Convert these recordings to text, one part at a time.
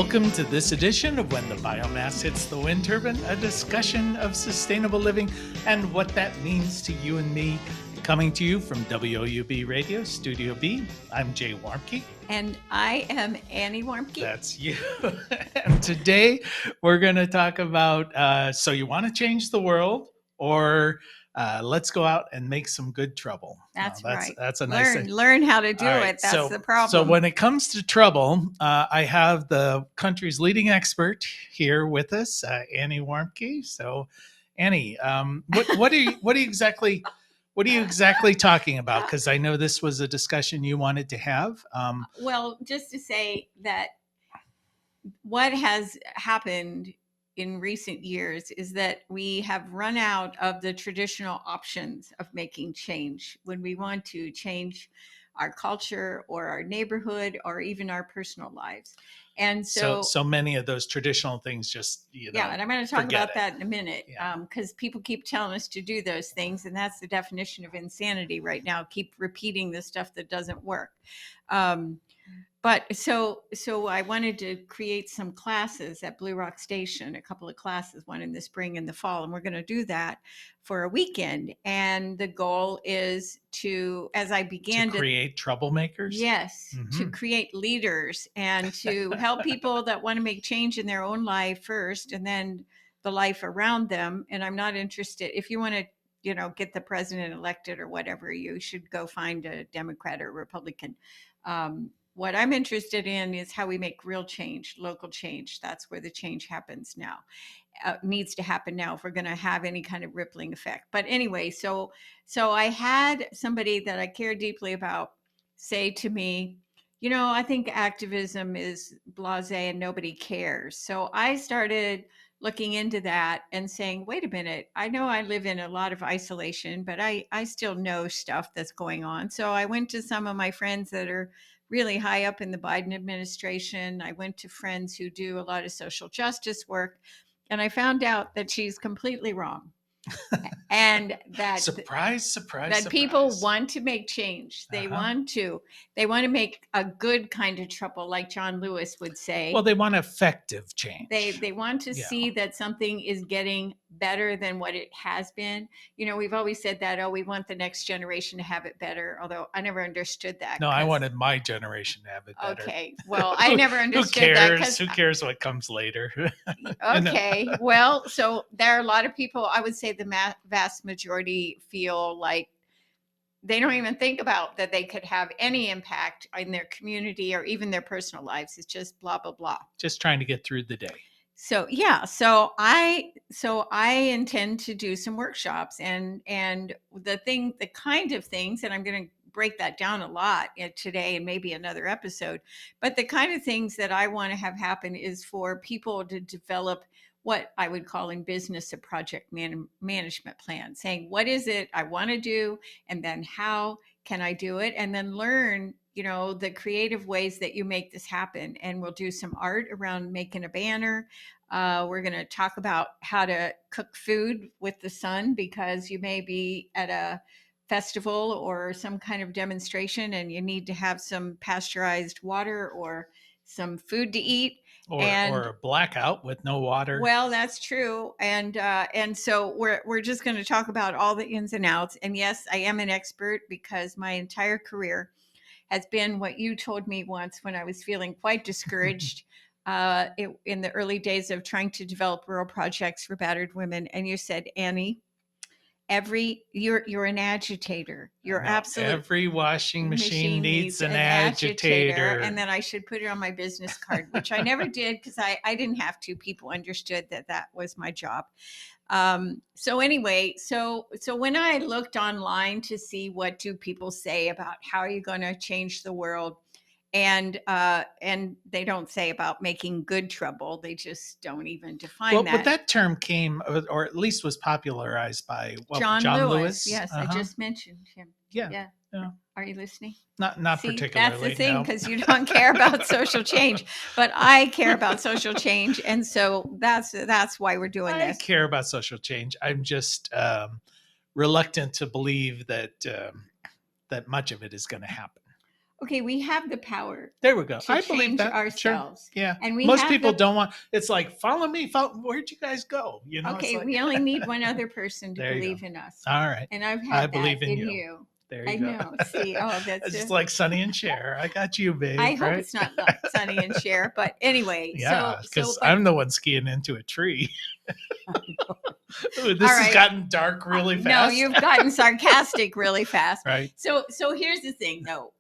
Welcome to this edition of When the Biomass Hits the Wind Turbine, a discussion of sustainable living and what that means to you and me. Coming to you from WOUB Radio, Studio B, I'm Jay Warmke. And I am Annie Warmke. That's you. And today we're going to talk about, so you want to change the world or let's go out and make some good trouble. That's right. That's a nice thing. Learn how to do it. That's the problem. So when it comes to trouble, I have the country's leading expert here with us, Annie Warmke. So, Annie, what are you exactly talking about? Because I know this was a discussion you wanted to have. Well, just to say that what has happened in recent years is that we have run out of the traditional options of making change when we want to change our culture or our neighborhood or even our personal lives. And so many of those traditional things just, yeah, and I'm going to talk about that in a minute, because people keep telling us to do those things, and that's the definition of insanity right now. Keep repeating the stuff that doesn't work. But so I wanted to create some classes at Blue Rock Station, a couple of classes, one in the spring and the fall, and we're going to do that for a weekend. And the goal is to, as I began to create troublemakers. Yes, to create leaders and to help people that want to make change in their own life first, and then the life around them. And I'm not interested if you want to, get the president elected or whatever, you should go find a Democrat or Republican. What I'm interested in is how we make real change, local change. That's where the change happens now. Needs to happen now if we're going to have any kind of rippling effect. But anyway, so I had somebody that I care deeply about say to me, I think activism is blasé and nobody cares. So I started looking into that and saying, wait a minute, I know I live in a lot of isolation, but I still know stuff that's going on. So I went to some of my friends that are really high up in the Biden administration. I went to friends who do a lot of social justice work, and I found out that she's completely wrong. And that surprise, people want to make change. They want to make a good kind of trouble, like John Lewis would say. Well, they want effective change. They want to see that something is getting better than what it has been. We've always said that, we want the next generation to have it better, although I never understood that. No, I wanted my generation to have it better. Okay, well, I never understood that. Who cares what comes later? Okay, well, so there are a lot of people, I would say the vast majority feel like they don't even think about that they could have any impact in their community or even their personal lives. It's just blah, blah, blah. Just trying to get through the day. So, yeah, so I intend to do some workshops and the kind of things, and I'm going to break that down a lot today and maybe another episode, but the kind of things that I want to have happen is for people to develop what I would call in business a project management plan, saying, what is it I want to do? And then how can I do it? And then learn, the creative ways that you make this happen. And we'll do some art around making a banner. We're going to talk about how to cook food with the sun, because you may be at a festival or some kind of demonstration and you need to have some pasteurized water or some food to eat. Or a blackout with no water. Well, that's true. And so we're just going to talk about all the ins and outs. And yes, I am an expert because my entire career has been what you told me once when I was feeling quite discouraged in the early days of trying to develop rural projects for battered women. And you said, Annie, you're an agitator. You're absolutely, every washing machine needs an agitator. And then I should put it on my business card, which I never did because I didn't have to. People understood that was my job. So anyway, so when I looked online to see what do people say about how are you going to change the world, and they don't say about making good trouble. They just don't even define that. But that term came, or at least was popularized by John Lewis. Yes, I just mentioned him. Yeah. Are you listening? Not See, particularly. That's the thing, because you don't care about social change, but I care about social change, and so that's why we're doing this. I care about social change. I'm just reluctant to believe that much of it is going to happen. Okay, we have the power There we go. to I believe change that. Sure. ourselves. Yeah. And we Most have people the don't want. It's like follow me. Follow. Where'd you guys go? It's Okay, like we only need one other person to there you go. believe in us. All right. And I've I had that believe in in you. you. There I you go. know. See, oh, It's just like Sonny and Cher. I got you, babe. I hope Right? it's not Sonny and Cher, but anyway, Yeah, because but I'm the one skiing into a tree. Ooh, all this has right. gotten dark really No, fast. you've gotten sarcastic really fast. Right. So here's the thing though.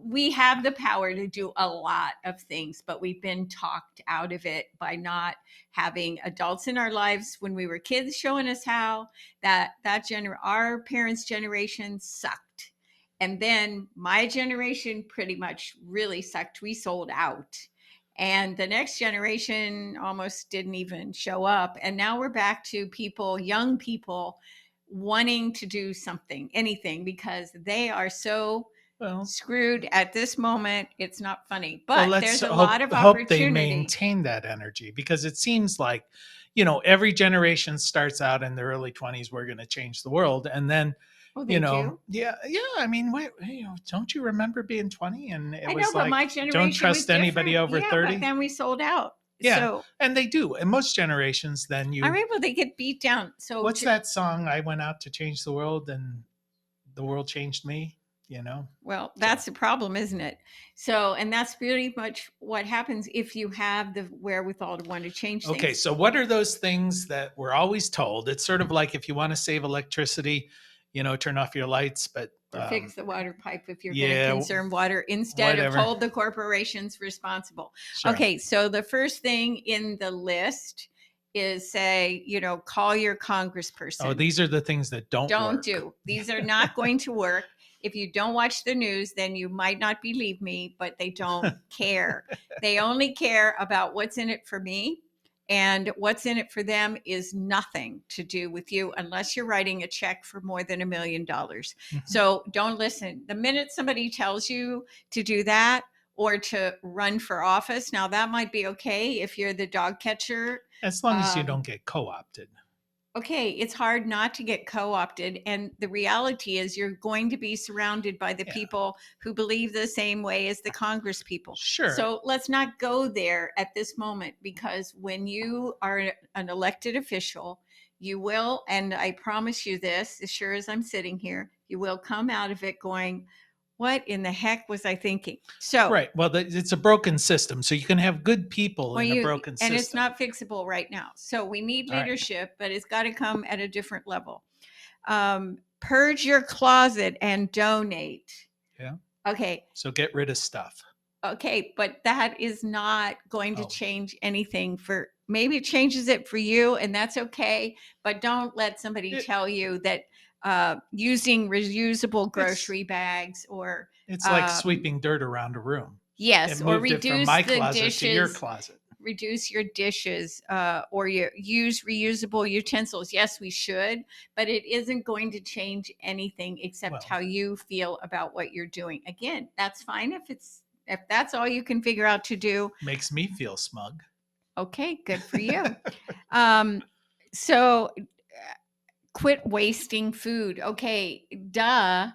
We have the power to do a lot of things, but we've been talked out of it by not having adults in our lives when we were kids showing us how. Our parents' generation sucked. And then my generation pretty much really sucked. We sold out. And the next generation almost didn't even show up. And now we're back to people, young people, wanting to do something, anything, because they are so Well, screwed at this moment. It's not funny, well, but let's there's a lot of hope they opportunity. maintain that energy, because it seems like, every generation starts out in the early 20s. We're going to change the world, and then, Oh, they do. yeah, yeah. I mean, wait, don't you remember being 20 and it I know, was but like, my don't generation was trust anybody different. over Yeah, but 30? then we sold out. Yeah, So and they do. In most generations, then I'm able to get beat down. So what's that song? I went out to change the world, and the world changed me. You know. well, So that's the problem, isn't it? So, and that's pretty much what happens if you have the wherewithal to want to change okay, things. so what are those things that we're always told? It's sort of like if you want to save electricity, turn off your lights, but Or fix the water pipe if you're going to yeah, conserve water instead of whatever. hold the corporations responsible. Sure. Okay, so the first thing in the list is say, call your Oh, congressperson. these are the things that don't Don't work. do. These are not going to work. If you don't watch the news, then you might not believe me, but they don't care. They only care about what's in it for me. And what's in it for them is nothing to do with you unless you're writing a check for more than $1 million. Mhm. So don't listen. The minute somebody tells you to do that or to run for office, now that might be okay if you're the dog catcher. As long as you Um, don't get co-opted. Okay, it's hard not to get co-opted, and the reality is you're going to be surrounded by the Yeah. people who believe the same way as the Congress people. Sure. So let's not go there at this moment, because when you are an elected official, you will, and I promise you this, as sure as I'm sitting here, you will come out of it going, what in the heck was I thinking? So, Right. Well, it's a broken system, so you can have good people well, in a broken and it's system. not fixable right now. So we need All right. leadership, but it's got to come at a different level. Purge your closet and donate. Yeah. Okay. So get rid of stuff. Okay. But that is not going to Oh. change anything maybe it changes it for you, and that's okay. But don't let somebody tell you that using reusable grocery bags or, It's like sweeping dirt around a room. It yes, or moved it from my reduce the closet to your dishes. closet. Reduce your dishes, or you use reusable utensils. Yes, we should, but it isn't going to change anything except Well, how you feel about what you're doing. Again, that's fine if that's all you can figure out to do. makes me feel smug. Okay, good for you. So quit wasting food. Okay, duh.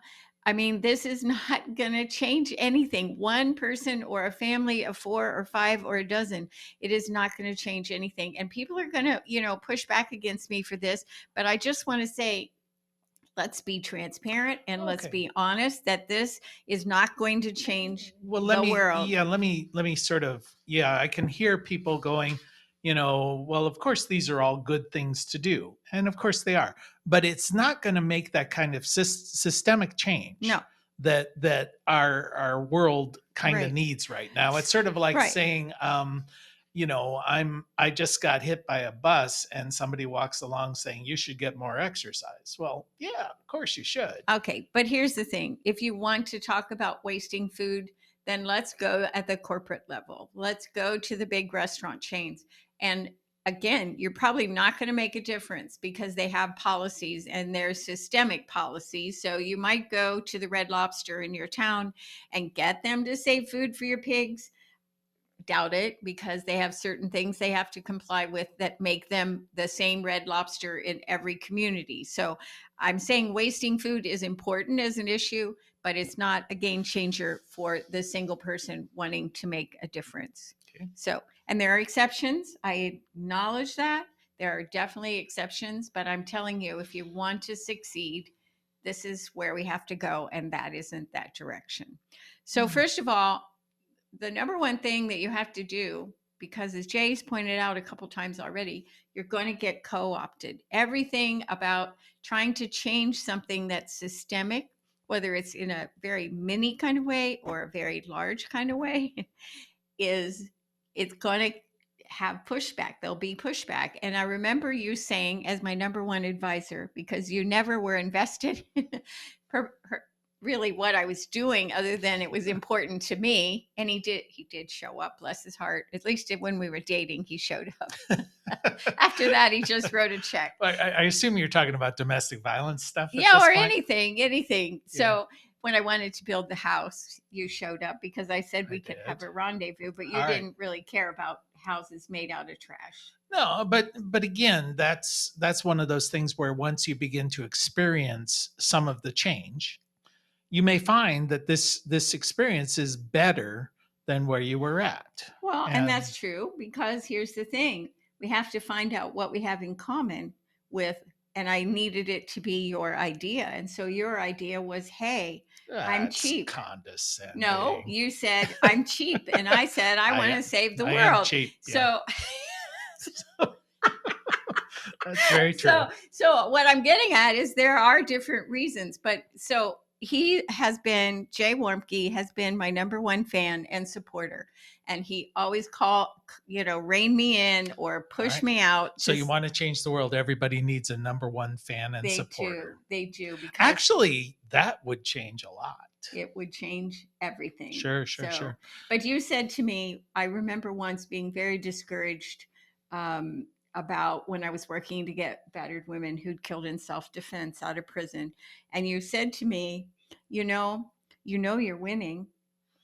I mean, this is not going to change anything. One person or a family of 4 or 5 or a dozen, it is not going to change anything. And people are going to, push back against me for this. But I just want to say, let's be transparent and let's Okay. be honest that this is not going to change Well, the world. let me sort of, I can hear people going, well, of course, these are all good things to do. And of course they are, but it's not going to make that kind of systemic change No. that our world kind of Right. needs right now. It's sort of like Right. saying, I just got hit by a bus and somebody walks along saying you should get more exercise. Well, yeah, of course you should. Okay, but here's the thing. If you want to talk about wasting food, then let's go at the corporate level. Let's go to the big restaurant chains. And again, you're probably not going to make a difference because they have policies and they're systemic policies. So you might go to the Red Lobster in your town and get them to save food for your pigs. doubt it, because they have certain things they have to comply with that make them the same Red Lobster in every community. So I'm saying wasting food is important as an issue, but it's not a game changer for the single person wanting to make a difference. Okay. So, and there are exceptions. I acknowledge that. There are definitely exceptions, but I'm telling you, if you want to succeed, this is where we have to go, and that isn't that direction. So, first of all, the number one thing that you have to do, because as Jay's pointed out a couple times already, you're going to get co-opted. Everything about trying to change something that's systemic, whether it's in a very mini kind of way or a very large kind of way, is it's going to have pushback. There'll be pushback. And I remember you saying, as my number one advisor, because you never were invested really what I was doing, other than it was important to me. And he did show up, bless his heart. At least when we were dating, he showed up. After that, he just wrote a check. I assume you're talking about domestic violence stuff. Yeah, or point? anything. Yeah. So when I wanted to build the house, you showed up because I said we could have a rendezvous, but you didn't really care about houses made out of trash. No, but again, that's one of those things where once you begin to experience some of the change, you may find that this experience is better than where you were at. Well, and that's true, because here's the thing. We have to find out what we have in common with, and I needed it to be your idea. And so your idea was, hey, I'm cheap. Condescending. No, you said I'm cheap. And I said, I want to save the world. Am cheap. So that's very true. So what I'm getting at is there are different reasons, but so Jay Warmke has been my number one fan and supporter. And he always rein me in or push me out. So you want to change the world. Everybody needs a number one fan and supporter. They do. Because actually, that would change a lot. It would change everything. Sure. But you said to me, I remember once being very discouraged about when I was working to get battered women who'd killed in self-defense out of prison. And you said to me, you're winning.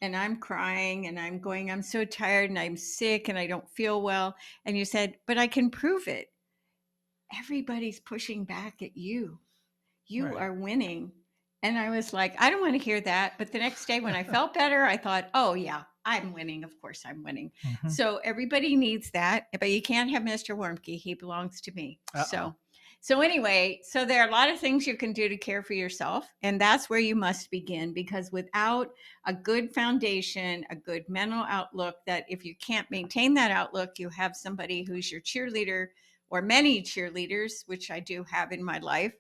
And I'm crying and I'm so tired and I'm sick and I don't feel well. And you said, but I can prove it. Everybody's pushing back at you. You are winning. And I was like, I don't want to hear that. But the next day when I felt better, I thought, oh yeah, I'm winning. Of course I'm winning. Mm-hmm. So everybody needs that, but you can't have Mr. Warmke. He belongs to me. Uh-oh. So anyway, so there are a lot of things you can do to care for yourself. And that's where you must begin, because without a good foundation, a good mental outlook, that if you can't maintain that outlook, you have somebody who's your cheerleader, or many cheerleaders, which I do have in my life,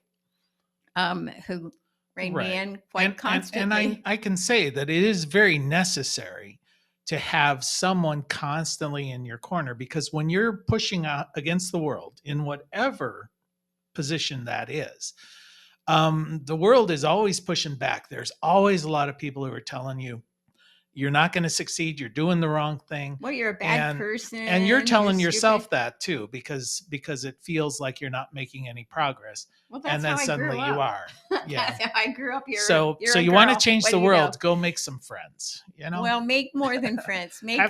who rein me in quite constantly. And I can say that it is very necessary to have someone constantly in your corner, because when you're pushing out against the world in whatever position that is, the world is always pushing back. There's always a lot of people who are telling you you're not going to succeed, you're doing the wrong thing, well, you're a bad person, and you're telling yourself that too, because it feels like you're not making any progress. Well, that's and then how suddenly I grew up. You are. Yeah. That's how I grew up. So you want to change the world, go make some friends, Well, make more than friends. Make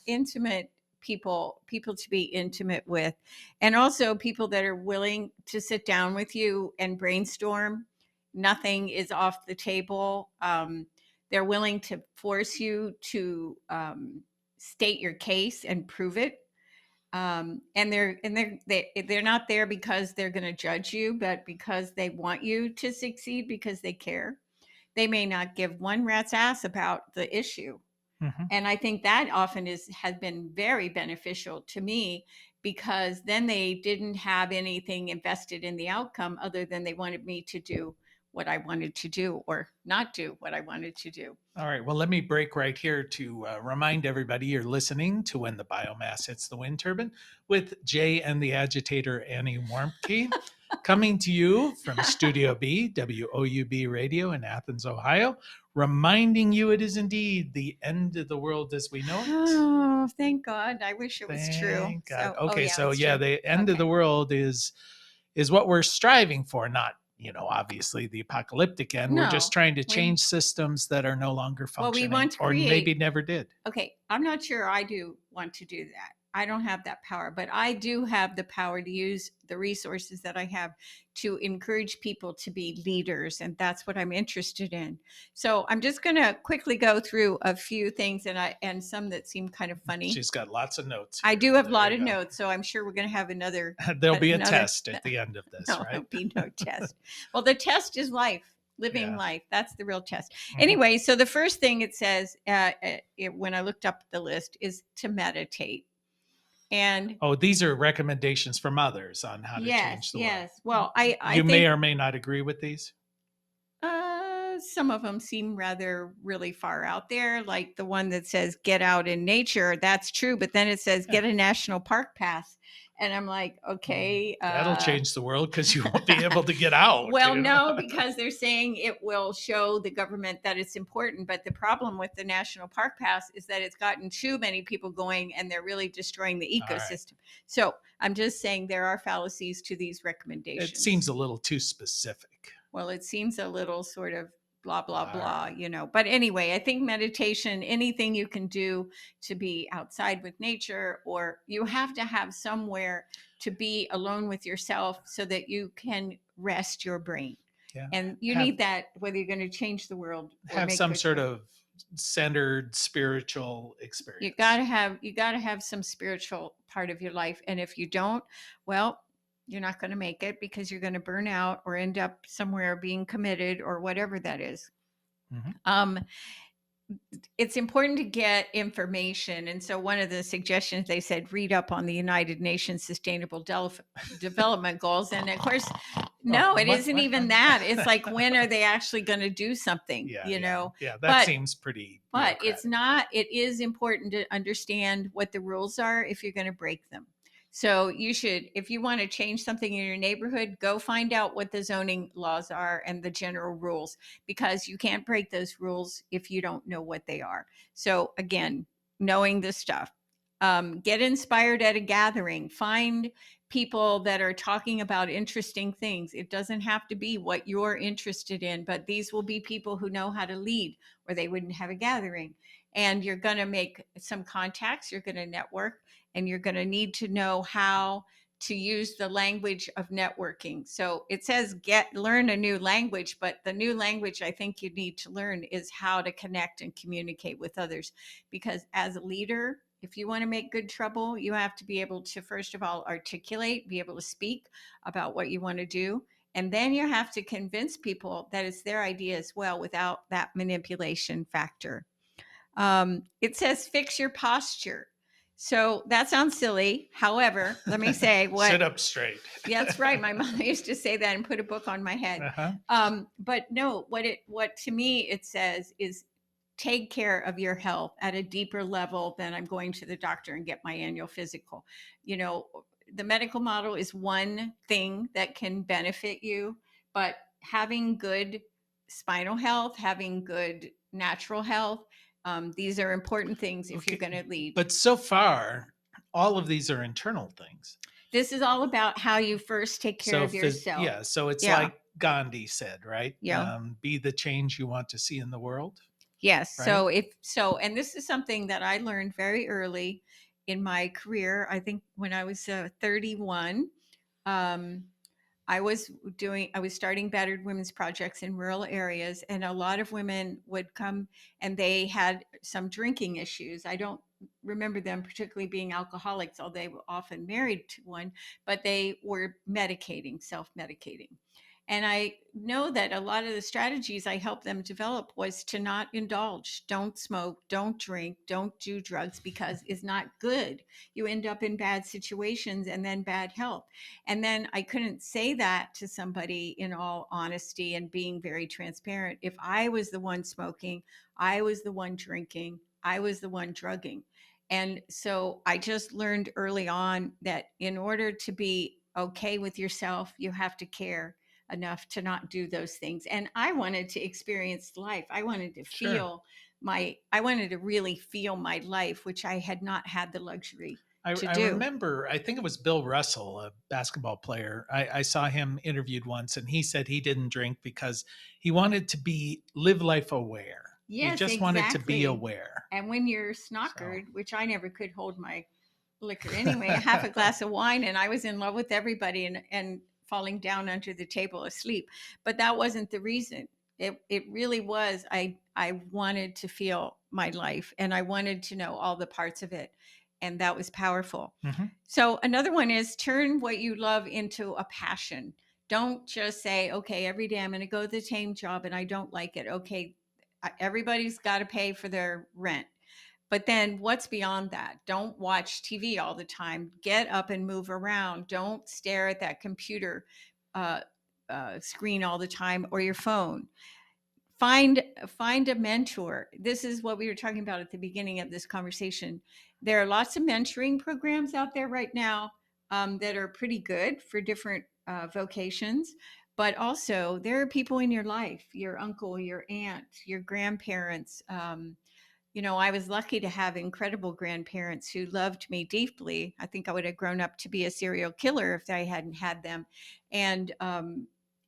intimate people to be intimate with, and also people that are willing to sit down with you and brainstorm. Nothing is off the table. They're willing to force you to state your case and prove it. And they're not there because they're going to judge you, but because they want you to succeed, because they care. They may not give one rat's ass about the issue. Mm-hmm. And I think that often has been very beneficial to me, because then they didn't have anything invested in the outcome other than they wanted me to do what I wanted to do or not do what I wanted to do. All right. Well, let me break right here to remind everybody you're listening to When the Biomass Hits the Wind Turbine with Jay and the Agitator, Annie Warmke, coming to you from Studio B, WOUB Radio in Athens, Ohio, reminding you it is indeed the end of the world as we know it. Oh, thank God. I wish it was true. Thank God. The end of the world is what we're striving for, not obviously the apocalyptic end. We're just No, trying to we change systems that are no longer well, we functioning want to or maybe create. never did. Okay, I'm not sure I do want to do that. I don't have that power, but I do have the power to use the resources that I have to encourage people to be leaders, and that's what I'm interested in. So I'm just going to quickly go through a few things, and some that seem kind of funny. She's got lots of notes I here. do have a There lot you of go. notes, so I'm sure we're going to have another There'll be a another. test at the end of this, No, right? there'll be no test. Well, the test is life, living Yeah. life. That's the real test. Mhm. Anyway, so the first thing it says when I looked up the list is to meditate. And Oh, these are recommendations from others on how to yes, change the world. yes. Well, I You may think or may not agree with these. some of them seem rather really far out there, like the one that says get out in nature. That's true, but then it says Yeah. get a national park pass, and I'm like, okay, That'll change the world because you won't be able to get out. well, no, because they're saying it will show the government that it's important. But the problem with the National Park Pass is that it's gotten too many people going and they're really destroying the All right. ecosystem. So I'm just saying there are fallacies to these recommendations. It seems a little too specific. Well, it seems a little sort of blah, blah, All blah, right. But anyway, I think meditation, anything you can do to be outside with nature, or you have to have somewhere to be alone with yourself so that you can rest your brain. Yeah. And you Have need that whether you're going to change the world or have make some good sort choices. of centered spiritual You experience. got to have some spiritual part of your life, and if you don't, well, you're not going to make it because you're going to burn out or end up somewhere being committed or whatever that is. Mhm. It's important to get information. And so, one of the suggestions they said, read up on the United Nations Sustainable Development Goals. And of course, no, it isn't even that. It's like, when are they actually going to do something? Yeah. That But seems pretty but it's bureaucratic. not, it is important to understand what the rules are if you're going to break them. So you should, if you want to change something in your neighborhood, go find out what the zoning laws are and the general rules, because you can't break those rules if you don't know what they are. So again, knowing this stuff. Get inspired at a gathering. Find people that are talking about interesting things. It doesn't have to be what you're interested in, but these will be people who know how to lead, or they wouldn't have a gathering. And you're going to make some contacts, you're going to network, and you're going to need to know how to use the language of networking. So it says learn a new language, but the new language I think you need to learn is how to connect and communicate with others. Because as a leader, if you want to make good trouble, you have to be able to, first of all, articulate, be able to speak about what you want to do. And then you have to convince people that it's their idea as well without that manipulation factor. It says fix your posture. So that sounds silly. However, let me say what. Sit up straight. Yeah, that's right. My mom used to say that and put a book on my head. Uh-huh. But no, what to me it says is take care of your health at a deeper level than I'm going to the doctor and get my annual physical. You know, the medical model is one thing that can benefit you, but having good spinal health, having good natural health, these are important things if you're Okay. going to lead. But so far, all of these are internal things. This is all about how you first take care of yourself. Yeah, so it's Yeah. like Gandhi said, right? Yeah. Be the change you want to see in the world. Yes. Right? And this is something that I learned very early in my career. I think when I was 31, um, I was starting battered women's projects in rural areas, and a lot of women would come and they had some drinking issues. I don't remember them particularly being alcoholics, although they were often married to one, but they were self-medicating. And I know that a lot of the strategies I helped them develop was to not indulge, don't smoke, don't drink, don't do drugs, because it's not good. You end up in bad situations and then bad health. And then I couldn't say that to somebody in all honesty and being very transparent if I was the one smoking, I was the one drinking, I was the one drugging. And so I just learned early on that in order to be okay with yourself, you have to care enough to not do those things. And I wanted to experience life. I wanted to Sure. I wanted to really feel my life, which I had not had the luxury to I do. remember, I think it was Bill Russell, a basketball player. I saw him interviewed once, and he said he didn't drink because he wanted to live life aware. He Yes, just wanted to be exactly. aware. And when you're So, snockered, which I never could hold my liquor anyway, half a glass of wine, and I was in love with everybody and falling down under the table asleep. But that wasn't the reason. It really was. I wanted to feel my life, and I wanted to know all the parts of it, and that was powerful. mhm, So another one is turn what you love into a passion. Don't just say, okay, every day I'm going to go to the same job and I don't like it. Okay, everybody's got to pay for their rent. But then what's beyond that? Don't watch TV all the time. Get up and move around. Don't stare at that computer uh, screen all the time or your phone. Find a mentor. This is what we were talking about at the beginning of this conversation. There are lots of mentoring programs out there right now that are pretty good for different vocations, but also there are people in your life, your uncle, your aunt, your grandparents. I was lucky to have incredible grandparents who loved me deeply. I think I would have grown up to be a serial killer if I hadn't had them. And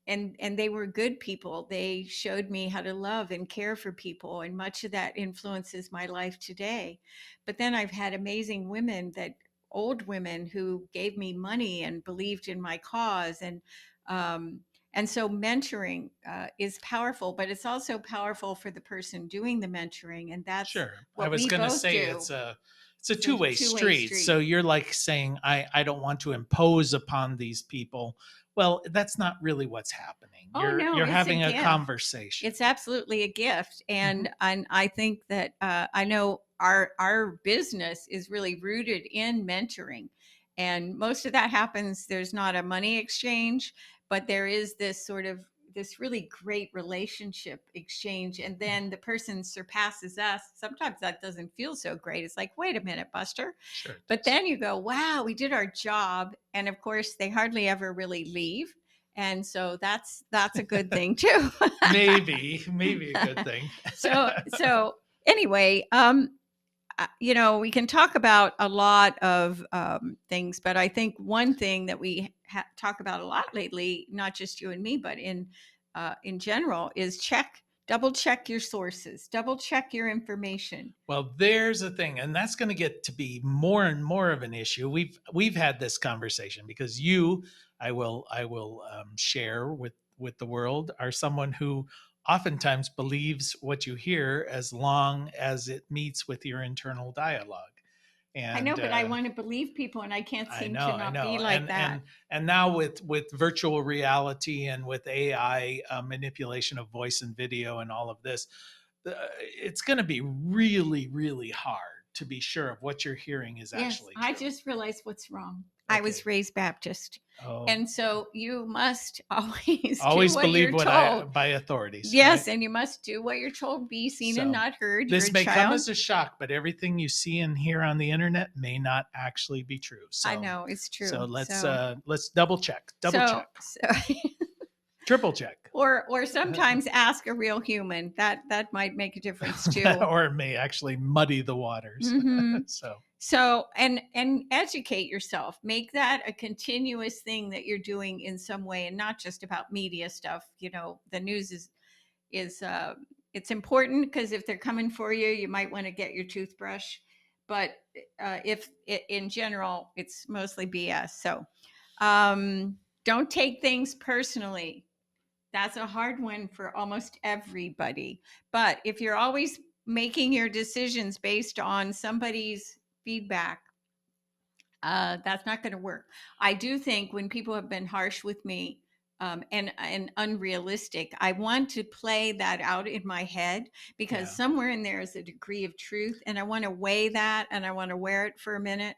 and they were good people. They showed me how to love and care for people, and much of that influences my life today. But then I've had amazing women, that old women, who gave me money and believed in my cause, um, and so mentoring is powerful, but it's also powerful for the person doing the mentoring. And that's sure. I what was we going to both say do. it's a It's a two-way two-way street. So street. you're like saying I don't want to impose upon these people. Well, that's not really what's happening. Oh, no, You're it's a having a gift. conversation. It's absolutely a gift. Mhm. And I think that I know our business is really rooted in mentoring. And most of that happens, there's not a money exchange, but there is this sort of this really great relationship exchange. And then the person surpasses us. Sometimes that doesn't feel so great. It's like, wait a minute, Buster. Sure it But does. then you go, wow, we did our job. And of course, they hardly ever really leave, and so that's a good thing too. Maybe a good thing. So anyway, we can talk about a lot of things, but I think one thing that we talk about a lot lately, not just you and me, but in general, is double check your sources, double check your information. Well, there's a thing, and that's going to get to be more and more of an issue. We've had this conversation because I will share with the world, are someone who oftentimes believes what you hear as long as it meets with your internal dialogue. I know, And but I want to believe people, and I can't seem to I not be know, like that. and now with virtual reality and with AI manipulation of voice and video and all of this, it's going to be really, really hard to be sure of what you're hearing is Yes, actually I true. just realized what's wrong. I was Okay. raised Baptist. Oh, And so you must always do always what believe you're what I told. by authorities, right? Yes, and you must do what you're told. Be seen and So not heard. You're this a may come child. as a shock, but everything you see and hear on the internet may not actually be true. I So know it's so true. So let's double so check, so triple check. or sometimes ask a real human. That might make a difference too. Or it may actually muddy the waters. Hmm. So, So and educate yourself. Make that a continuous thing that you're doing in some way, and not just about media stuff. The news is it's important, because if they're coming for you, you might want to get your toothbrush. But if in general, it's mostly BS. So don't take things personally. That's a hard one for almost everybody. But if you're always making your decisions based on somebody's feedback, that's not going to work. I do think when people have been harsh with me, and unrealistic, I want to play that out in my head, because yeah. somewhere in there is a degree of truth, and I want to weigh that, and I want to wear it for a minute.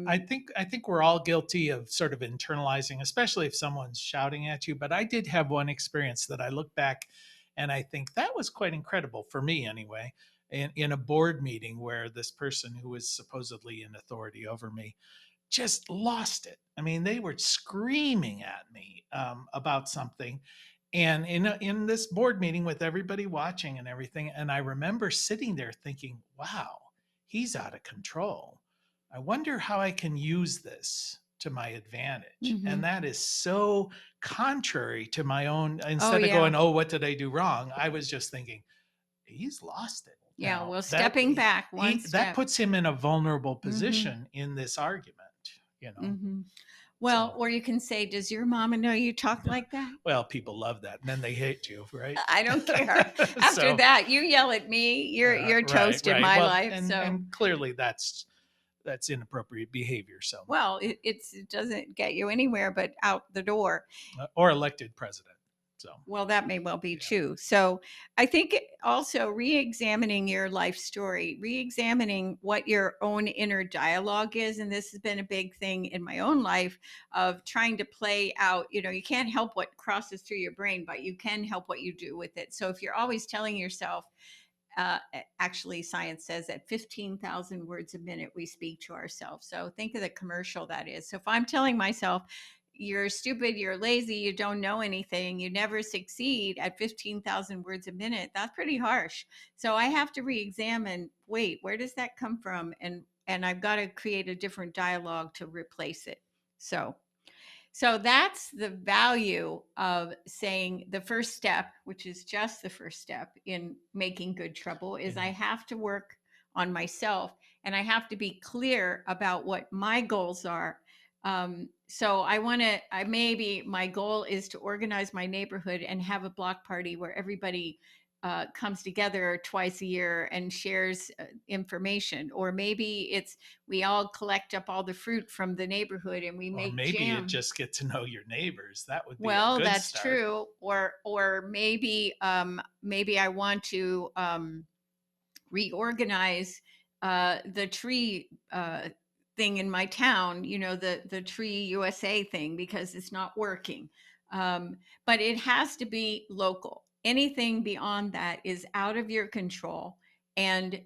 I Um, think I think we're all guilty of sort of internalizing, especially if someone's shouting at you. But I did have one experience that I look back and I think that was quite incredible for me anyway. In a board meeting where this person who was supposedly in authority over me just lost it. I mean, they were screaming at me about something, and in this board meeting with everybody watching and everything, and I remember sitting there thinking, "Wow, he's out of control." I wonder how I can use this to my advantage. Hmm. And that is so contrary to my own. Oh, Instead of yeah. going, oh, what did I do wrong? I was just thinking, he's lost it. Yeah. Now Well, that stepping back one that step. puts him in a vulnerable Hmm. position in this argument, you know. Hmm. Well, So or you can say, does your mama know you talk like that? well, people love that, and then they hate you, right? I don't care. After So that, you yell at me, you're right, toast in right. my Well, life. So, and clearly that's inappropriate behavior. So well, it doesn't get you anywhere but out the door. or elected president. So Well, that may well be yeah. true. So I think also re-examining your life story, re-examining what your own inner dialogue is. And this has been a big thing in my own life of trying to play out, you can't help what crosses through your brain, but you can help what you do with it. So if you're always telling yourself, actually science says at 15,000 words a minute we speak to ourselves. So think of the commercial that is. So if I'm telling myself you're stupid, you're lazy, you don't know anything, you never succeed at 15,000 words a minute, that's pretty harsh. So I have to re-examine, wait, where does that come from? And I've got to create a different dialogue to replace it. So that's the value of saying the first step, which is just the first step in making good trouble, is I Yeah. have to work on myself and I have to be clear about what my goals are. So maybe my goal is to organize my neighborhood and have a block party where everybody comes together twice a year and shares information. Or maybe it's we all collect up all the fruit from the neighborhood and we Or make maybe you jam. just get to know your neighbors. That would be a Well, good that's start. true. Or maybe I want to reorganize the tree thing in my town, the Tree USA thing, because it's not working. But it has to be local. Anything beyond that is out of your control. And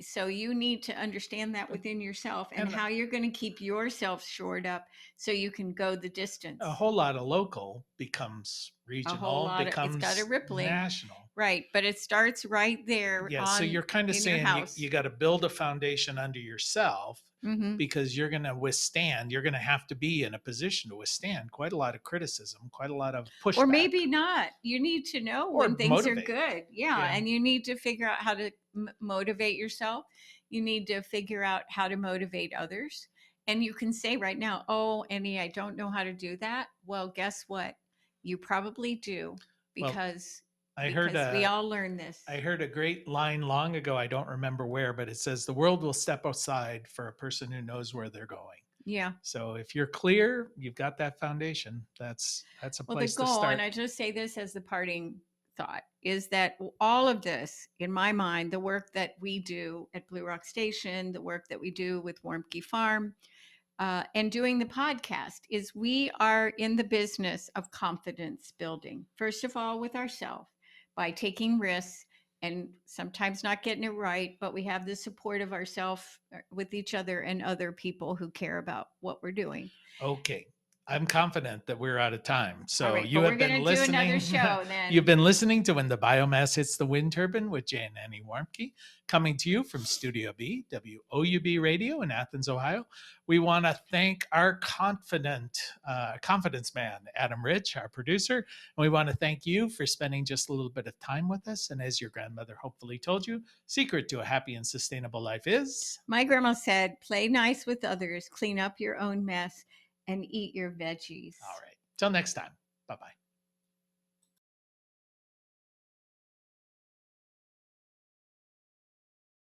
so you need to understand that within yourself and And how you're going to keep yourself shored up so you can go the a distance. whole lot of local becomes A whole regional, lot of it's got a becomes rippling. national. Right, but it starts right there Yeah, so on you're kind of in your saying you house. got to build a foundation under yourself Hmm. because you're going to have to be in a position to withstand quite a lot of criticism, quite a lot of Or pushback, maybe not. You need to know when or things are motivate. good. Yeah, Yeah. and you need to figure out how to motivate yourself. You need to figure out how to motivate others. And you can say right now, "Oh, Annie, I don't know how to do that." Well, guess what? You probably do Well, because I heard because we a all learn I this. heard a great line long ago. I don't remember where, but it says the world will step aside for a person who knows where they're going. Yeah. So if you're clear, you've got that foundation. That's a Well, the place to goal, and start. I just say this as the parting thought, is that all of this, in my mind, the work that we do at Blue Rock Station, the work that we do with Warmke Farm, and doing the podcast, is we are in the business of confidence building. First of all, with ourselves by taking risks and sometimes not getting it right, but we have the support of ourselves with each other and other people who care about what we're doing. Okay. I'm confident that we're out of time. All So right, you but we're have going been to do another listening. show You've then. been listening to When the Biomass Hits the Wind Turbine with Jay and Annie Warmke, coming to you from Studio B, WOUB Radio in Athens, Ohio. We want to thank our confidence man, Adam Rich, our producer. And we want to thank you for spending just a little bit of time with us. And as your grandmother hopefully told you, secret to a happy and sustainable life is. My grandma said, play nice with others, clean up your own mess, and eat your veggies. All right. Till next time. Bye bye.